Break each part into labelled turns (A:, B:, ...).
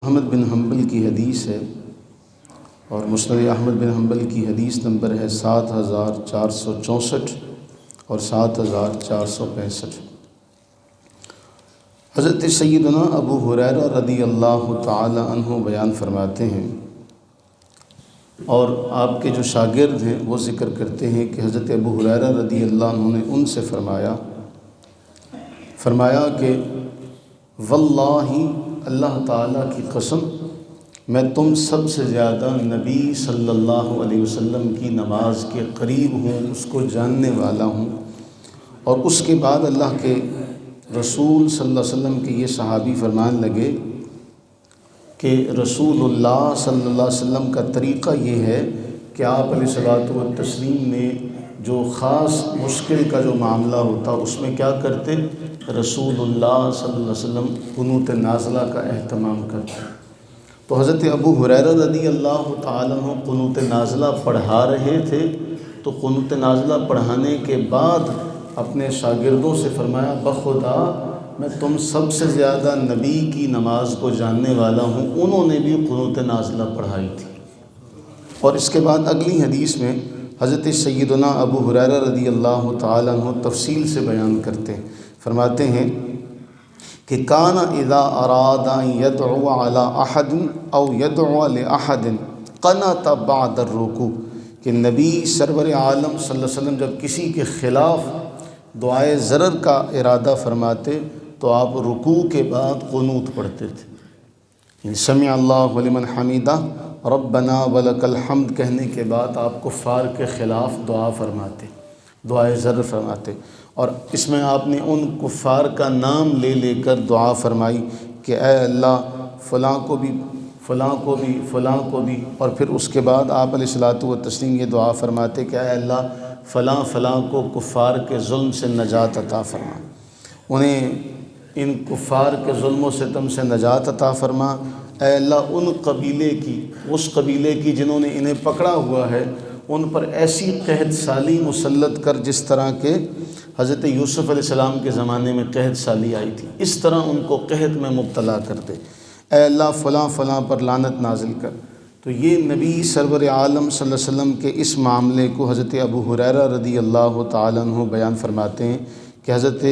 A: احمد بن حنبل کی حدیث ہے اور مسند احمد بن حنبل کی حدیث نمبر ہے 7464 اور 7465۔ حضرت سیدنا ابو ہریرہ رضی اللہ تعالی عنہ بیان فرماتے ہیں اور آپ کے جو شاگرد ہیں وہ ذکر کرتے ہیں کہ حضرت ابو ہریرہ رضی اللہ عنہ نے ان سے فرمایا کہ واللہ اللہ تعالیٰ کی قسم میں تم سب سے زیادہ نبی صلی اللہ علیہ وسلم کی نماز کے قریب ہوں، اس کو جاننے والا ہوں۔ اور اس کے بعد اللہ کے رسول صلی اللہ علیہ وسلم کے یہ صحابی فرمان لگے کہ رسول اللہ صلی اللہ علیہ وسلم کا طریقہ یہ ہے کہ آپ علیہ الصلوۃ والتسلیم نے جو خاص مشکل کا جو معاملہ ہوتا اس میں کیا کرتے، رسول اللہ صلی اللہ علیہ وسلم قنوت نازلہ کا اہتمام کرتے۔ تو حضرت ابو ہریرہ رضی اللہ تعالیٰ عنہ قنوت نازلہ پڑھا رہے تھے، تو قنوت نازلہ پڑھانے کے بعد اپنے شاگردوں سے فرمایا بخدا میں تم سب سے زیادہ نبی کی نماز کو جاننے والا ہوں۔ انہوں نے بھی قنوت نازلہ پڑھائی تھی۔ اور اس کے بعد اگلی حدیث میں حضرت سیدنا ابو ہریرہ رضی اللہ تعالیٰ عنہ تفصیل سے بیان کرتے ہیں، فرماتے ہیں کہ کان اذا اراد ان يدعو على احد او يدعو لاحد قنت بعد الرکوع، کہ نبی سرور عالم صلی اللہ علیہ وسلم جب کسی کے خلاف دعائے ضرر کا ارادہ فرماتے تو آپ رکوع کے بعد قنوت پڑھتے تھے۔ سمع اللہ لمن حمیدہ ربنا ولک الحمد کہنے کے بعد آپ کفار کے خلاف دعا فرماتے، دعائے ضرر فرماتے، اور اس میں آپ نے ان کفار کا نام لے لے کر دعا فرمائی کہ اے اللہ فلاں کو بھی فلاں کو بھی فلاں کو بھی، اور پھر اس کے بعد آپ علیہ الصلوۃ والتسلیم یہ دعا فرماتے کہ اے اللہ فلاں فلاں کو کفار کے ظلم سے نجات عطا فرما، انہیں ان کفار کے ظلم و ستم سے نجات عطا فرما۔ اے اللہ ان قبیلے کی، اس قبیلے کی جنہوں نے انہیں پکڑا ہوا ہے، ان پر ایسی قحط سالی مسلط کر جس طرح کہ حضرت یوسف علیہ السلام کے زمانے میں قحط سالی آئی تھی، اس طرح ان کو قحط میں مبتلا کر دے۔ اے اللہ فلاں فلاں پر لعنت نازل کر۔ تو یہ نبی سرور عالم صلی اللہ علیہ وسلم کے اس معاملے کو حضرت ابو ہریرہ رضی اللہ تعالیٰ عنہ بیان فرماتے ہیں کہ حضرت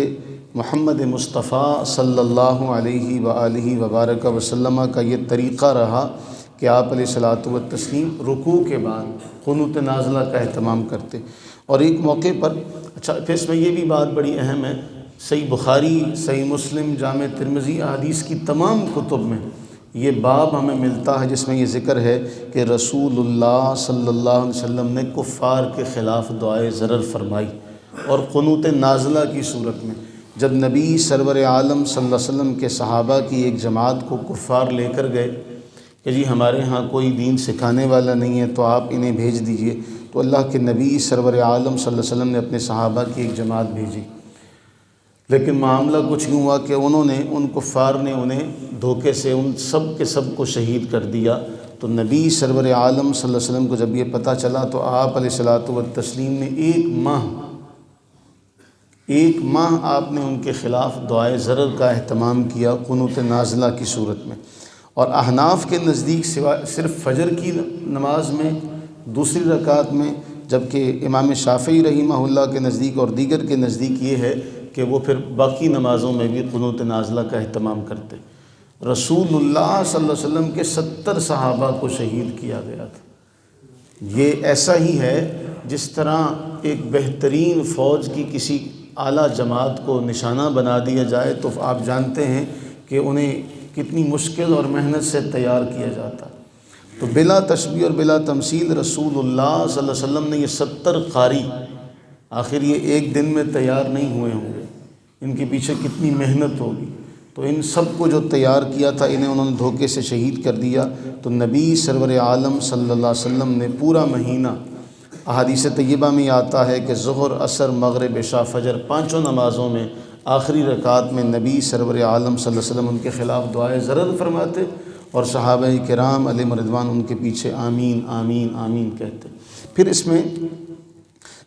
A: محمد مصطفیٰ صلی اللہ علیہ وآلہ وبارک وسلم کا یہ طریقہ رہا کہ آپ علیہ الصلوۃ والتسلیم رکوع کے بعد قنوت نازلہ کا اہتمام کرتے۔ اور ایک موقع پر پھر اس میں یہ بھی بات بڑی اہم ہے، صحیح بخاری، صحیح مسلم، جامع ترمذی احادیث کی تمام کتب میں یہ باب ہمیں ملتا ہے جس میں یہ ذکر ہے کہ رسول اللہ صلی اللہ علیہ وسلم نے کفار کے خلاف دعائے ضرر فرمائی، اور قنوت نازلہ کی صورت میں جب نبی سرور عالم صلی اللہ علیہ وسلم کے صحابہ کی ایک جماعت کو کفار لے کر گئے کہ جی ہمارے ہاں کوئی دین سکھانے والا نہیں ہے تو آپ انہیں بھیج دیجئے، تو اللہ کے نبی سرور عالم صلی اللہ علیہ وسلم نے اپنے صحابہ کی ایک جماعت بھیجی، لیکن معاملہ کچھ یوں ہوا کہ ان کفار نے انہیں دھوکے سے ان سب کے سب کو شہید کر دیا۔ تو نبی سرور عالم صلی اللہ علیہ وسلم کو جب یہ پتہ چلا تو آپ علیہ الصلوۃ والتسلیم نے ایک ماہ آپ نے ان کے خلاف دعائے ضرر کا اہتمام کیا قنوت نازلہ کی صورت میں۔ اور احناف کے نزدیک صرف فجر کی نماز میں دوسری رکعت میں، جبکہ امام شافعی رحمہ اللہ کے نزدیک اور دیگر کے نزدیک یہ ہے کہ وہ پھر باقی نمازوں میں بھی قنوت نازلہ کا اہتمام کرتے۔ رسول اللہ صلی اللہ علیہ وسلم کے 70 صحابہ کو شہید کیا گیا تھا۔ یہ ایسا ہی ہے جس طرح ایک بہترین فوج کی کسی اعلیٰ جماعت کو نشانہ بنا دیا جائے تو آپ جانتے ہیں کہ انہیں کتنی مشکل اور محنت سے تیار کیا جاتا۔ تو بلا تشبیہ اور بلا تمثیل رسول اللہ صلی اللہ علیہ وسلم نے یہ 70 قاری، آخر یہ ایک دن میں تیار نہیں ہوئے ہوں گے، ان کے پیچھے کتنی محنت ہوگی، تو ان سب کو جو تیار کیا تھا انہوں نے دھوکے سے شہید کر دیا۔ تو نبی سرور عالم صلی اللہ علیہ وسلم نے پورا مہینہ، احادیث طیبہ میں آتا ہے کہ ظہر، عصر، مغرب، عشاء، فجر، پانچوں نمازوں میں آخری رکعت میں نبی سرور عالم صلی اللہ علیہ وسلم ان کے خلاف دعائے ضرر فرماتے، اور صحابہ کرام علیہم رضوان ان کے پیچھے آمین آمین آمین کہتے۔ پھر اس میں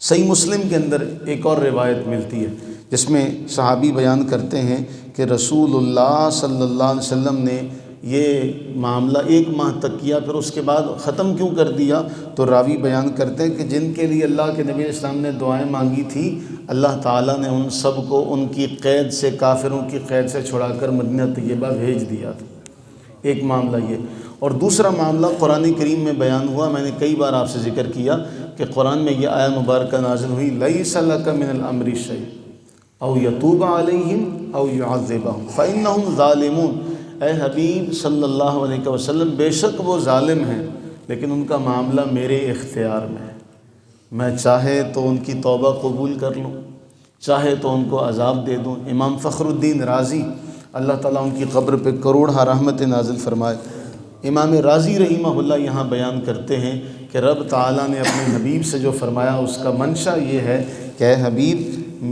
A: صحیح مسلم کے اندر ایک اور روایت ملتی ہے جس میں صحابی بیان کرتے ہیں کہ رسول اللہ صلی اللہ علیہ وسلم نے یہ معاملہ 1 ماہ تک کیا، پھر اس کے بعد ختم کیوں کر دیا؟ تو راوی بیان کرتے ہیں کہ جن کے لیے اللہ کے نبی علیہ السلام نے دعائیں مانگی تھی، اللہ تعالیٰ نے ان سب کو ان کی قید سے، کافروں کی قید سے چھڑا کر مدینہ طیبہ بھیج دیا تھا۔ ایک معاملہ یہ، اور دوسرا معاملہ قرآن کریم میں بیان ہوا، میں نے کئی بار آپ سے ذکر کیا کہ قرآن میں یہ آیہ مبارکہ نازل ہوئی، لیس لک من الامر شیء او یتوب علیہم او یعذبہم فانہم ظالمون۔ اے حبیب صلی اللہ علیہ وسلم، بے شک وہ ظالم ہیں لیکن ان کا معاملہ میرے اختیار میں ہے، میں چاہے تو ان کی توبہ قبول کر لوں، چاہے تو ان کو عذاب دے دوں۔ امام فخر الدین رازی اللہ تعالیٰ ان کی قبر پہ کروڑہ رحمت نازل فرمائے، امام رازی رحمہ اللہ یہاں بیان کرتے ہیں کہ رب تعالیٰ نے اپنے حبیب سے جو فرمایا اس کا منشا یہ ہے کہ اے حبیب،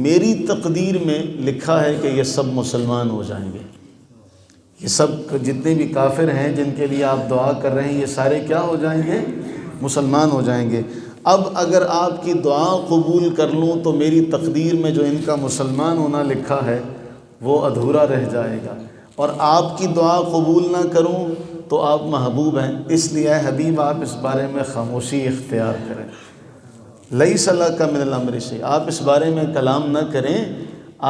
A: میری تقدیر میں لکھا ہے کہ یہ سب مسلمان ہو جائیں گے، یہ سب جتنے بھی کافر ہیں جن کے لیے آپ دعا کر رہے ہیں یہ سارے کیا ہو جائیں گے؟ مسلمان ہو جائیں گے۔ اب اگر آپ کی دعا قبول کر لوں تو میری تقدیر میں جو ان کا مسلمان ہونا لکھا ہے وہ ادھورا رہ جائے گا، اور آپ کی دعا قبول نہ کروں تو آپ محبوب ہیں، اس لیے اے حبیب آپ اس بارے میں خاموشی اختیار کریں۔ لیس لک من الامر شیء، آپ اس بارے میں کلام نہ کریں،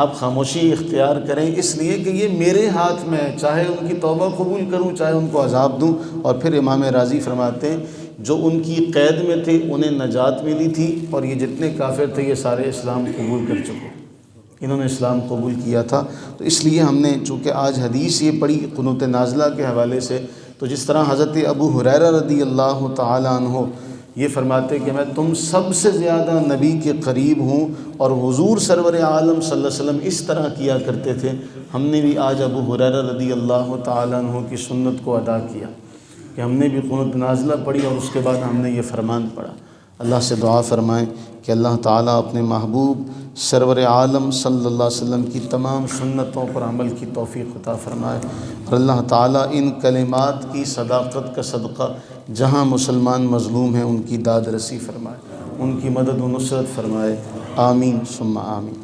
A: آپ خاموشی اختیار کریں، اس لیے کہ یہ میرے ہاتھ میں ہے، چاہے ان کی توبہ قبول کروں چاہے ان کو عذاب دوں۔ اور پھر امام رازی فرماتے ہیں جو ان کی قید میں تھے انہیں نجات ملی تھی، اور یہ جتنے کافر تھے یہ سارے اسلام قبول کر چکے، انہوں نے اسلام قبول کیا تھا۔ تو اس لیے ہم نے چونکہ آج حدیث یہ پڑھی قنوت نازلہ کے حوالے سے، تو جس طرح حضرت ابو ہریرہ رضی اللہ تعالیٰ عنہ یہ فرماتے کہ میں تم سب سے زیادہ نبی کے قریب ہوں، اور حضور سرور عالم صلی اللہ علیہ وسلم اس طرح کیا کرتے تھے، ہم نے بھی آج ابو ہریرہ رضی اللہ تعالیٰ عنہ کی سنت کو ادا کیا کہ ہم نے بھی قنوت نازلہ پڑھی اور اس کے بعد ہم نے یہ فرمان پڑھا۔ اللہ سے دعا فرمائیں کہ اللہ تعالیٰ اپنے محبوب سرور عالم صلی اللہ علیہ وسلم کی تمام سنتوں پر عمل کی توفیق عطا فرمائے، اور اللہ تعالیٰ ان کلمات کی صداقت کا صدقہ جہاں مسلمان مظلوم ہیں ان کی داد رسی فرمائے، ان کی مدد و نصرت فرمائے، آمین ثم آمین۔